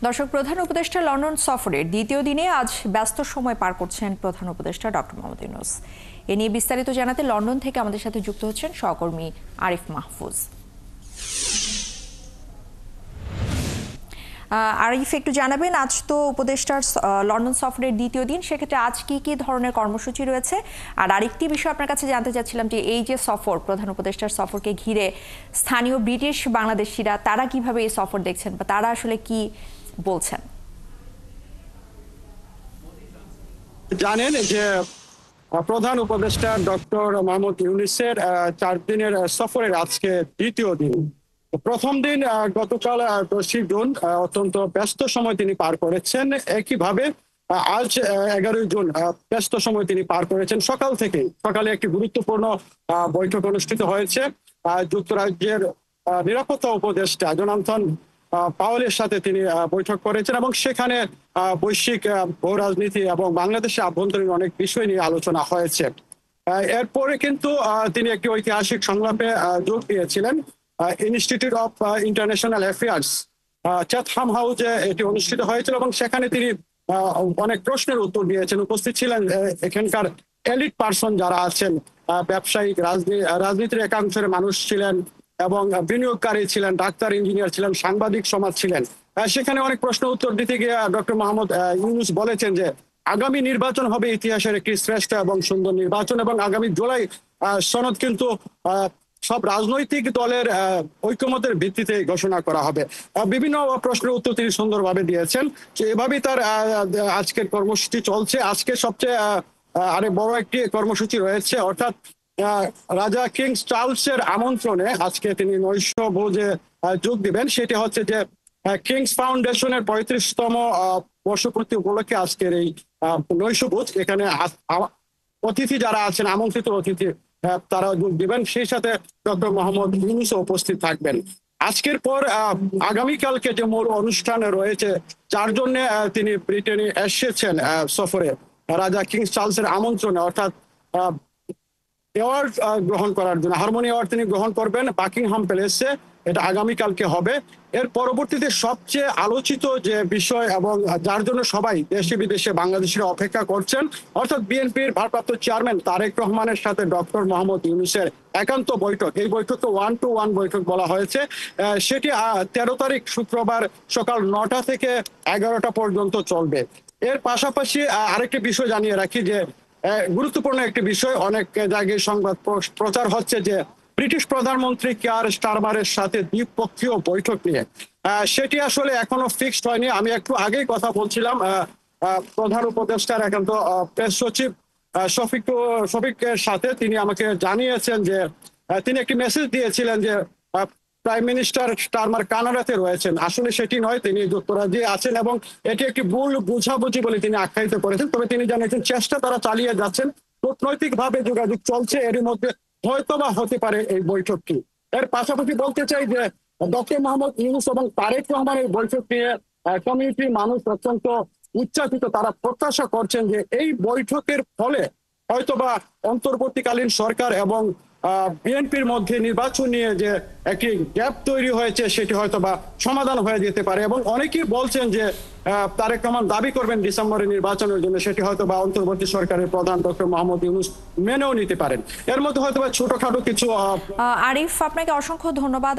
দর্শক, প্রধান উপদেষ্টা লন্ডন সফরের দ্বিতীয় দিনে আজ ব্যস্ত সময় পার করছেন প্রধান উপদেষ্টা ডক্টর মোহাম্মদ ইউনূস। এ নিয়ে বিস্তারিত জানাতে লন্ডন থেকে আমাদের সাথে যুক্ত হচ্ছেন সহকর্মী আরিফ মাহফুজ। আরিফ, একটু জানাবেন, আজ তো উপদেষ্টার লন্ডন সফরের দ্বিতীয় দিন, সেক্ষেত্রে আজ কি কি ধরনের কর্মসূচি রয়েছে? আর আরেকটি বিষয় আপনার কাছে জানতে চাচ্ছিলাম যে এই যে সফর, প্রধান উপদেষ্টার সফরকে ঘিরে স্থানীয় ব্রিটিশ বাংলাদেশিরা তারা কিভাবে এই সফর দেখছেন বা তারা আসলে কি বলছেন? জানেন যে প্রধান উপদেষ্টা ডক্টর মোহাম্মদ ইউনূসের 4 দিনের সফরের আজকে দ্বিতীয় দিন। প্রথম দিন গতকাল 10 জুন অত্যন্ত ব্যস্ত সময় তিনি পার করেছেন। একইভাবে আজ 11 জুন ব্যস্ত সময় তিনি পার করেছেন। সকালে একটি গুরুত্বপূর্ণ বৈঠক অনুষ্ঠিত হয়েছে। যুক্তরাজ্যের নিরাপত্তা উপদেষ্টা জোনাথন পাওয়েলের সাথে তিনি বৈঠক করেছেন এবং সেখানে বৈশ্বিক ভূ রাজনীতি এবং বাংলাদেশের আভ্যন্তরীণ অনেক বিষয় নিয়ে আলোচনা হয়েছে। এরপরে কিন্তু তিনি একটি ঐতিহাসিক সংলাপে যোগ দিয়েছিলেন। ইনস্টিটিউট অফ ইন্টারন্যাশনাল অ্যাফেয়ার্স চ্যাথহাম হাউসে এটি অনুষ্ঠিত হয়েছিল এবং সেখানে তিনি অনেক প্রশ্নের উত্তর দিয়েছেন। উপস্থিত ছিলেন এখানকার এলিট পার্সন যারা আছেন, ব্যবসায়িক, রাজনীতির একাংশের মানুষ ছিলেন এবং বিনিয়োগকারী ছিলেন, ডাক্তার, ইঞ্জিনিয়ার ছিলেন, সাংবাদিক সমাজ ছিলেন। সেখানে অনেক প্রশ্ন উত্তর দিতে গিয়ে ডক্টর মোহাম্মদ ইউনূস বলেছেন যে আগামী নির্বাচন হবে ইতিহাসের একটি শ্রেষ্ঠ এবং সুন্দর নির্বাচন এবং আগামী জুলাই সনদ কিন্তু সব রাজনৈতিক দলের ঐকমত্যের ভিত্তিতে ঘোষণা করা হবে। বিভিন্ন প্রশ্নের উত্তর তিনি সুন্দরভাবে দিয়েছেন। এভাবেই তার আজকের কর্মসূচি চলছে। আজকে সবচেয়ে আরেক বড় একটি কর্মসূচি রয়েছে, অর্থাৎ রাজা কিংস চার্লসের আমন্ত্রণে আজকে তিনি নৈশভোজে যোগ দিবেন। সেটি হচ্ছে যে কিংস ফাউন্ডেশনের 35তম বর্ষপূর্তি উপলক্ষে আজকের এই নৈশভোজ। এখানে অতিথি যারা আছেন, আমন্ত্রিত অতিথি, তারা যোগ দিবেন। সেই সাথে ডক্টর মোহাম্মদ ইউনূস উপস্থিত থাকবেন। আজকের পর আগামীকালকে যে মূল অনুষ্ঠান রয়েছে, যার জন্য তিনি ব্রিটেনে এসেছেন সফরে, রাজা কিংস চার্লসের আমন্ত্রণে, অর্থাৎ অ্যাওয়ার্ড গ্রহণ করার জন্য হারমোনি অ্যাওয়ার্ড তিনি গ্রহণ করবেন বাকিংহাম প্যালেসে। এটা আগামীকালকে হবে। এর পরবর্তীতে সবচেয়ে আলোচিত যে বিষয় এবং যার জন্য সবাই দেশে বিদেশে বাংলাদেশিরা অপেক্ষা করছেন, অর্থাৎ বিএনপির ভারপ্রাপ্ত চেয়ারম্যান তারেক রহমানের সাথে ডক্টর মোহাম্মদ ইউনূসের একান্ত বৈঠক। এই বৈঠককে 1-to-1 বৈঠক বলা হয়েছে। সেটি 13 তারিখ শুক্রবার সকাল 9টা থেকে 11টা পর্যন্ত চলবে। এর পাশাপাশি আরেকটি বিষয় জানিয়ে রাখি যে গুরুত্বপূর্ণ একটি বিষয়, অনেক জায়গায় সংবাদ প্রচার হচ্ছে যে ব্রিটিশ প্রধানমন্ত্রী কেয়ার স্টারমারের সাথে দ্বিপক্ষীয় বৈঠক নিয়ে। সেটি আসলে এখনো ফিক্সড হয়নি। আমি একটু আগেই কথা বলছিলাম প্রধান উপদেষ্টার একান্ত প্রেস সচিব শফিকের সাথে। তিনি আমাকে জানিয়েছেন যে তিনি একটি মেসেজ দিয়েছিলেন যে প্রাইম মিনিস্টার স্টারমার কানাডাতে রয়েছেন। আসলে সেটি নয়, তিনি যুক্তরাজ্যে আছেন এবং এটি একটি ভুল বুঝাবুঝি বলে তিনি আখ্যায়িত করেছেন। তবে তিনি জানিয়েছেন চেষ্টা তারা চালিয়ে যাচ্ছেন, কূটনৈতিকভাবে যোগাযোগ চলছে, এরই মধ্যে হয়তোবা হতে পারে এই বৈঠকটি। এর পাশাপাশি বলতে চাই যে ডক্টর মোহাম্মদ ইউনূস এবং তারেক রহমান এই বৈঠক নিয়ে কমিউনিটির মানুষ অত্যন্ত উচ্ছ্বাসিত। তারা প্রত্যাশা করছেন যে এই বৈঠকের ফলে হয়তোবা অন্তর্বর্তীকালীন সরকার এবং বিএনপির মধ্যে নির্বাচন নিয়ে যে একটি গ্যাপ তৈরি হয়েছে সেটি হয়তোবা সমাধান হয়ে যেতে পারে। এবং অনেকেই বলছেন যে তারেক রহমান দাবি করবেন ডিসেম্বরে নির্বাচনের জন্য, সেটি হয়তোবা অন্তর্বর্তী সরকারের প্রধান ডক্টর মোহাম্মদ ইউনূস মেনেও নিতে পারেন। এর মধ্যে হয়তোবা ছোটখাটো কিছু। আরিফ, আপনাকে অসংখ্য ধন্যবাদ।